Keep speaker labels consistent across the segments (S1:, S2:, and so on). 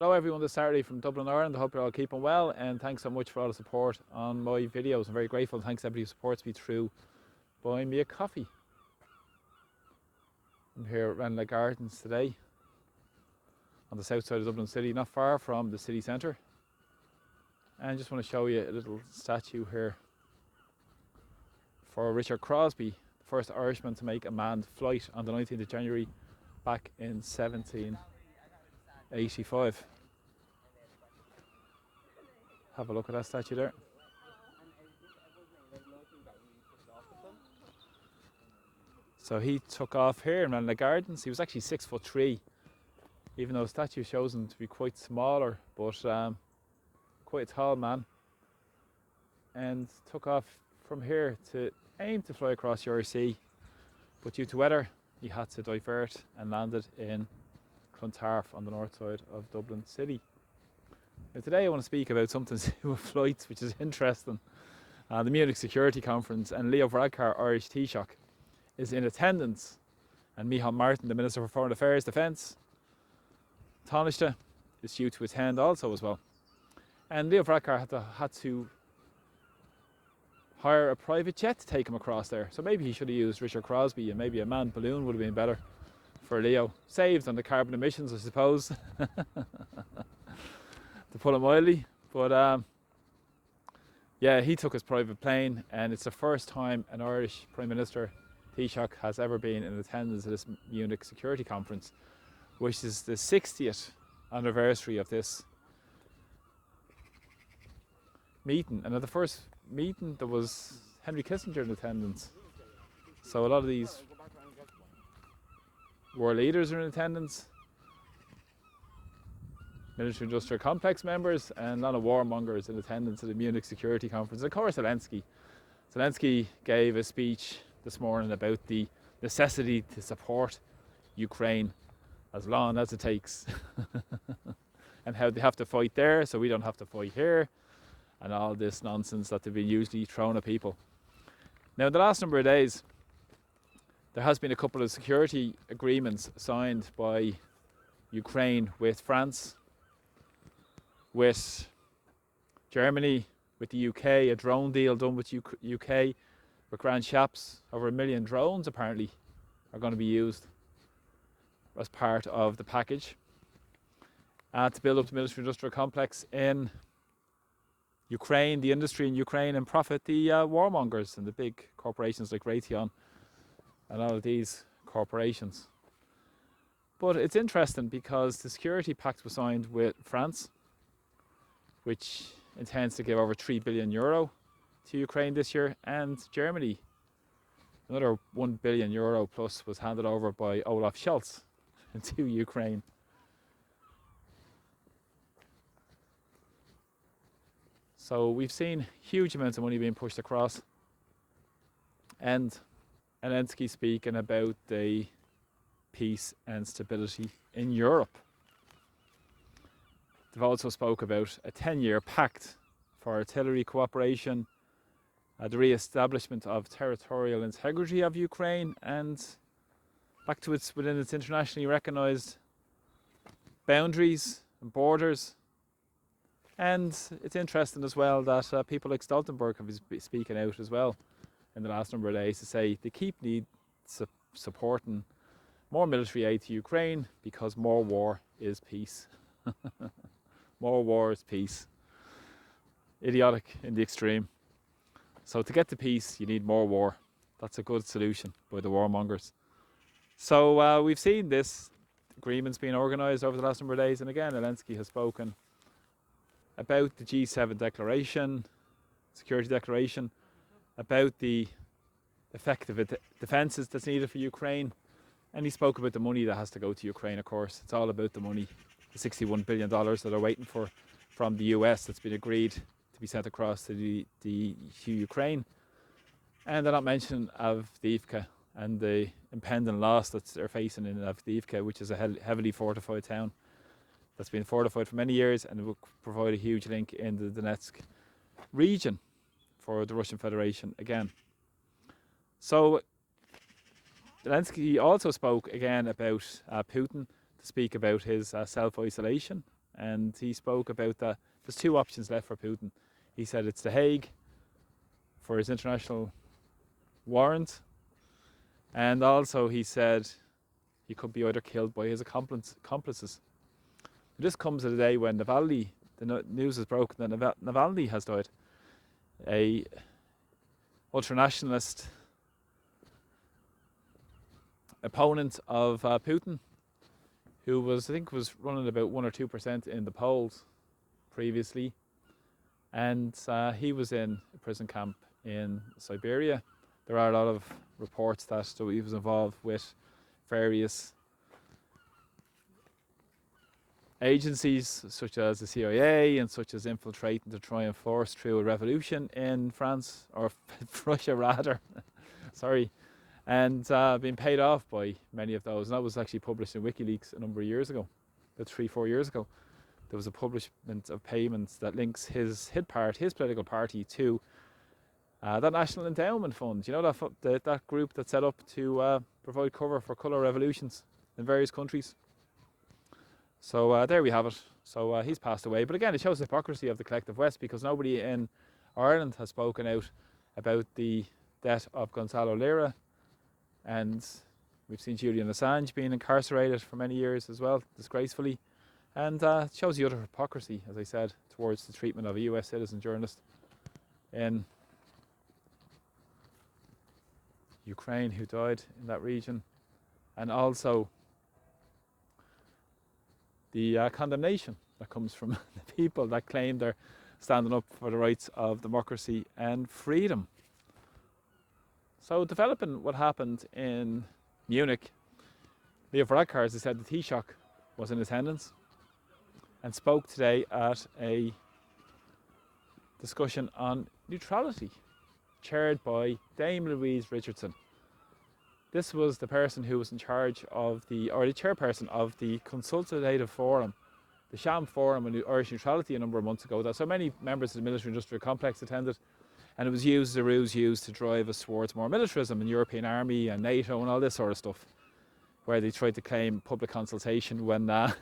S1: Hello everyone, this is Saturday from Dublin, Ireland. I hope you're all keeping well, and thanks so much for all the support on my videos. I'm very grateful. Thanks to everybody who supports me through buying me a coffee. I'm here at Varadkar Gardens today on the south side of Dublin City, not far from the city centre. And I just want to show you a little statue here for Richard Crosby, the first Irishman to make a manned flight on the 19th of January back in 1785. Have a look at that statue there. So he took off here in Varadkar Gardens. He was actually 6'3", even though the statue shows him to be quite smaller, but quite a tall man. And took off from here to aim to fly across the Irish Sea, but due to weather, he had to divert and landed in Clontarf on the north side of Dublin City. Now today I want to speak about something to do with flights, which is interesting. The Munich Security Conference, and Leo Varadkar, Irish Taoiseach, is in attendance, and Micheál Martin, the Minister for Foreign Affairs, Defence, Taoiseach, is due to attend also as well. And Leo Varadkar had to hire a private jet to take him across there. So maybe he should have used Richard Crosby, and maybe a manned balloon would have been better for Leo. Saved on the carbon emissions, I suppose, to put it mildly. But yeah, he took his private plane, and it's the first time an Irish Prime Minister, Taoiseach, has ever been in attendance at this Munich Security Conference, which is the 60th anniversary of this meeting. And at the first meeting there was Henry Kissinger in attendance. So a lot of these war leaders are in attendance, military industrial complex members, and a lot of warmongers in attendance at the Munich Security Conference. Of course, Zelensky gave a speech this morning about the necessity to support Ukraine as long as it takes and how they have to fight there so we don't have to fight here, and all this nonsense that they've been usually thrown at people. Now, in the last number of days, there has been a couple of security agreements signed by Ukraine with France, with Germany, with the UK, a drone deal done with UK, with Grand Chaps. Over 1 million drones apparently are going to be used as part of the package to build up the military industrial complex in Ukraine, the industry in Ukraine, and profit the warmongers and the big corporations like Raytheon and all of these corporations. But it's interesting because the security pact was signed with France, which intends to give over €3 billion to Ukraine this year, and Germany, another €1 billion plus, was handed over by Olaf Scholz to Ukraine. So we've seen huge amounts of money being pushed across, and Zelensky speaking about the peace and stability in Europe. They've also spoke about a 10-year pact for artillery cooperation, the re-establishment of territorial integrity of Ukraine, and back to within its internationally recognised boundaries and borders. And it's interesting as well that people like Stoltenberg have been speaking out as well in the last number of days to say they keep supporting more military aid to Ukraine because more war is peace. More war is peace. Idiotic in the extreme. So to get to peace, you need more war. That's a good solution by the warmongers. So we've seen this agreements being organised over the last number of days, and again, Zelensky has spoken about the G7 declaration, security declaration, about the effective defences that's needed for Ukraine, and he spoke about the money that has to go to Ukraine. Of course, it's all about the money, the $61 billion that they're waiting for from the US that's been agreed to be sent across to Ukraine. And they're not mentioning Avdiivka and the impending loss that they're facing in Avdiivka, which is a heavily fortified town that's been fortified for many years, and it will provide a huge link in the Donetsk region for the Russian Federation again. So Zelensky also spoke again about Putin, to speak about his self-isolation and he spoke about that there's two options left for Putin. He said it's The Hague for his international warrant, and also he said he could be either killed by his accomplices. This comes at a day when Navalny, the news is broken that Navalny has died, a ultranationalist opponent of Putin, who was running about 1 or 2% in the polls previously, and he was in a prison camp in Siberia. There are a lot of reports that he was involved with various agencies such as the CIA and such as infiltrating to try and force through a revolution in France, or Russia rather, sorry, and being paid off by many of those. And that was actually published in WikiLeaks a number of years ago, about 3-4 years ago. There was a publishment of payments that links his political party to that National Endowment Fund. You know, that group that's set up to provide cover for colour revolutions in various countries. So there we have it. So he's passed away. But again, it shows the hypocrisy of the collective West, because nobody in Ireland has spoken out about the death of Gonzalo Lira. And we've seen Julian Assange being incarcerated for many years as well, disgracefully. And it shows the utter hypocrisy, as I said, towards the treatment of a US citizen journalist in Ukraine who died in that region. And also the condemnation that comes from the people that claim they're standing up for the rights of democracy and freedom. So developing what happened in Munich, Leo Varadkar, as I said, the Taoiseach, was in attendance and spoke today at a discussion on neutrality, chaired by Dame Louise Richardson. This was the person who was in charge of the chairperson of the consultative forum, the sham forum on Irish neutrality a number of months ago, that so many members of the military-industrial complex attended, and it was used as a ruse used to drive us towards more militarism in European Army and NATO and all this sort of stuff, where they tried to claim public consultation when they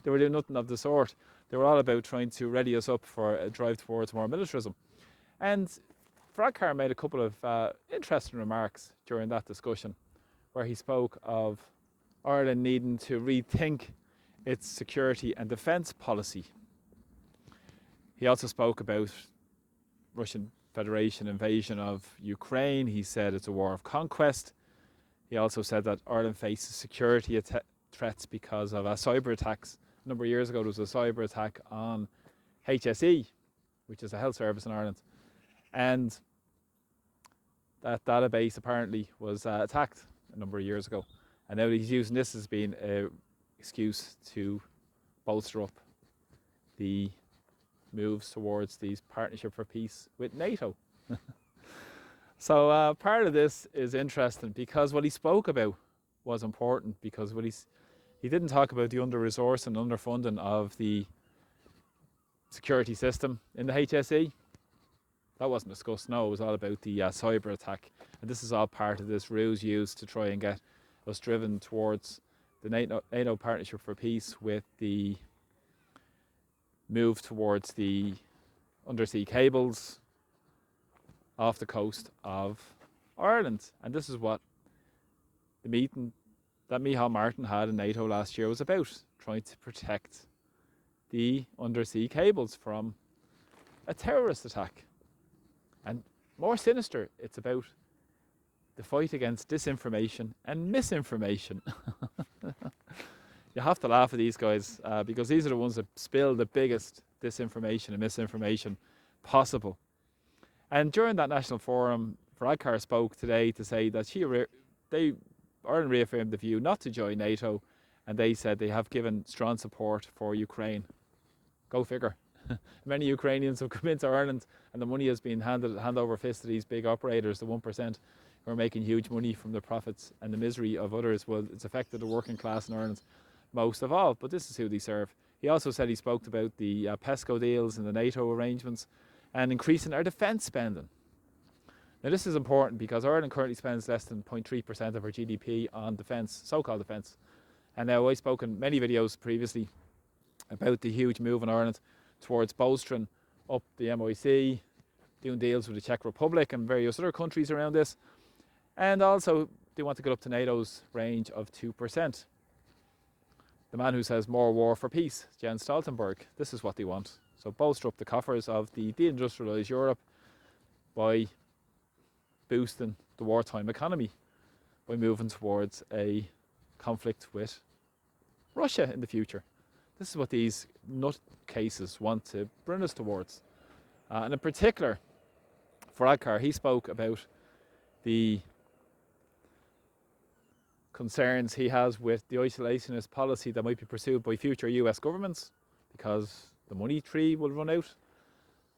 S1: were doing nothing of the sort. They were all about trying to ready us up for a drive towards more militarism. And Varadkar made a couple of interesting remarks during that discussion, where he spoke of Ireland needing to rethink its security and defence policy. He also spoke about Russian Federation invasion of Ukraine. He said it's a war of conquest. He also said that Ireland faces security threats because of cyber attacks. A number of years ago there was a cyber attack on HSE, which is a health service in Ireland, and that database apparently was attacked a number of years ago, and now he's using this as being an excuse to bolster up the moves towards these partnership for peace with NATO. So part of this is interesting, because what he spoke about was important, because he didn't talk about the under-resourced and underfunding of the security system in the HSE. That wasn't discussed. No, it was all about the cyber attack, and this is all part of this ruse used to try and get us driven towards the NATO partnership for peace, with the move towards the undersea cables off the coast of Ireland. And this is what the meeting that Micheál Martin had in NATO last year was about, trying to protect the undersea cables from a terrorist attack. And more sinister, it's about the fight against disinformation and misinformation. You have to laugh at these guys, because these are the ones that spill the biggest disinformation and misinformation possible. And during that national forum, Varadkar spoke today to say that Ireland reaffirmed the view not to join NATO, and they said they have given strong support for Ukraine. Go figure. Many Ukrainians have come into Ireland, and the money has been hand over fist to these big operators, the 1%, who are making huge money from the profits and the misery of others. Well, it's affected the working class in Ireland most of all, but this is who they serve. He also said he spoke about the PESCO deals and the NATO arrangements and increasing our defence spending. Now this is important, because Ireland currently spends less than 0.3% of our GDP on defence, so-called defence. And now I've spoken many videos previously about the huge move in Ireland towards bolstering up the MIC, doing deals with the Czech Republic and various other countries around this. And also they want to get up to NATO's range of 2%. The man who says more war for peace, Jens Stoltenberg, this is what they want. So bolster up the coffers of the deindustrialised Europe by boosting the wartime economy, by moving towards a conflict with Russia in the future. This is what these nutcases want to bring us towards. And in particular, Varadkar, he spoke about the concerns he has with the isolationist policy that might be pursued by future US governments because the money tree will run out.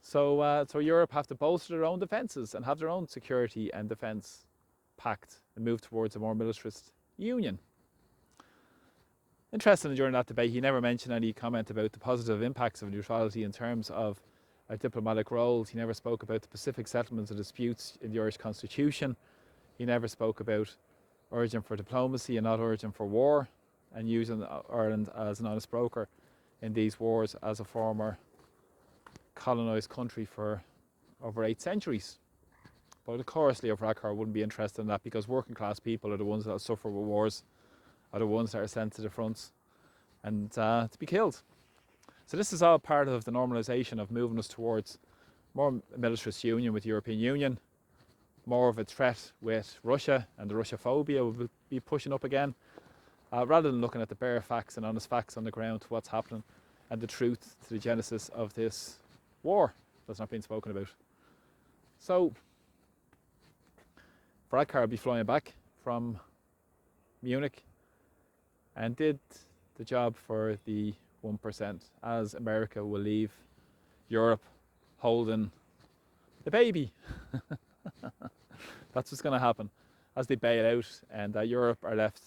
S1: So Europe have to bolster their own defences and have their own security and defence pact and move towards a more militarist union. Interestingly, during that debate, he never mentioned any comment about the positive impacts of neutrality in terms of our diplomatic roles. He never spoke about the Pacific settlements of disputes in the Irish Constitution. He never spoke about urging for diplomacy and not urging for war, and using Ireland as an honest broker in these wars as a former colonised country for over 8 centuries. But of course Leo Varadkar wouldn't be interested in that, because working class people are the ones that suffer with wars, are the ones that are sent to the fronts and to be killed. So this is all part of the normalisation of moving us towards more militarist union with the European Union, more of a threat with Russia, and the Russophobia will be pushing up again, rather than looking at the bare facts and honest facts on the ground to what's happening and the truth to the genesis of this war that's not being spoken about. So Varadkar will be flying back from Munich and did the job for the 1%, as America will leave Europe holding the baby. That's what's going to happen as they bail out, and Europe are left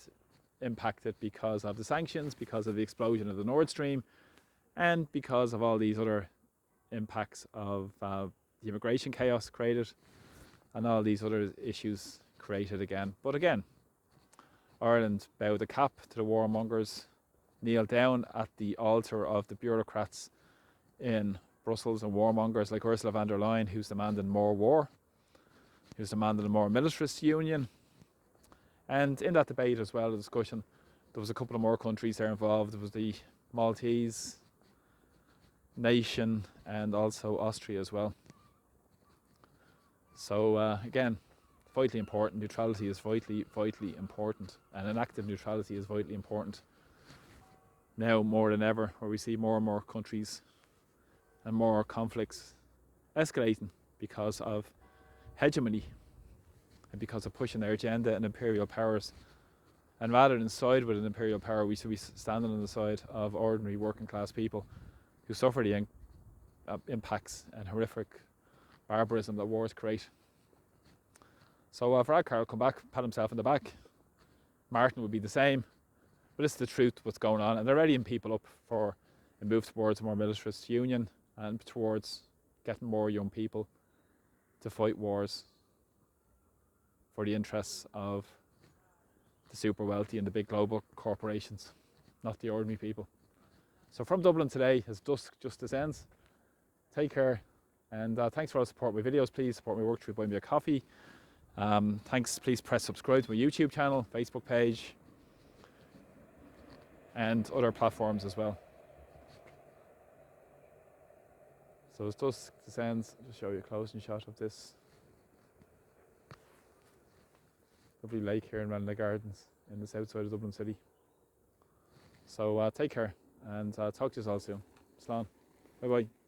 S1: impacted because of the sanctions, because of the explosion of the Nord Stream, and because of all these other impacts of the immigration chaos created and all these other issues created again. But again, Ireland bowed the cap to the warmongers, kneel down at the altar of the bureaucrats in Brussels and warmongers like Ursula von der Leyen, who's demanding more war, who's demanding a more militarist union. And in that debate as well, the discussion, there was a couple of more countries there involved. There was the Maltese nation and also Austria as well. So again, vitally important. Neutrality is vitally important, and an active neutrality is vitally important now more than ever, where we see more and more countries and more conflicts escalating because of hegemony and because of pushing their agenda and imperial powers. And rather than side with an imperial power, we should be standing on the side of ordinary working class people who suffer the impacts and horrific barbarism that wars create. So Varadkar will come back, pat himself on the back. Martin would be the same. But it's the truth what's going on, and they're readying people up for a move towards a more militarist union and towards getting more young people to fight wars for the interests of the super wealthy and the big global corporations, not the ordinary people. So from Dublin today, as dusk justice ends, take care, and thanks for all the support of my videos. Please support my work through Buy Me a Coffee. Thanks. Please press subscribe to my YouTube channel, Facebook page, and other platforms as well. So as dusk descends, I'll just show you a closing shot of this lovely lake here in Ranelagh Gardens in the south side of Dublin City. So take care, and talk to you all soon. Slán. Bye bye.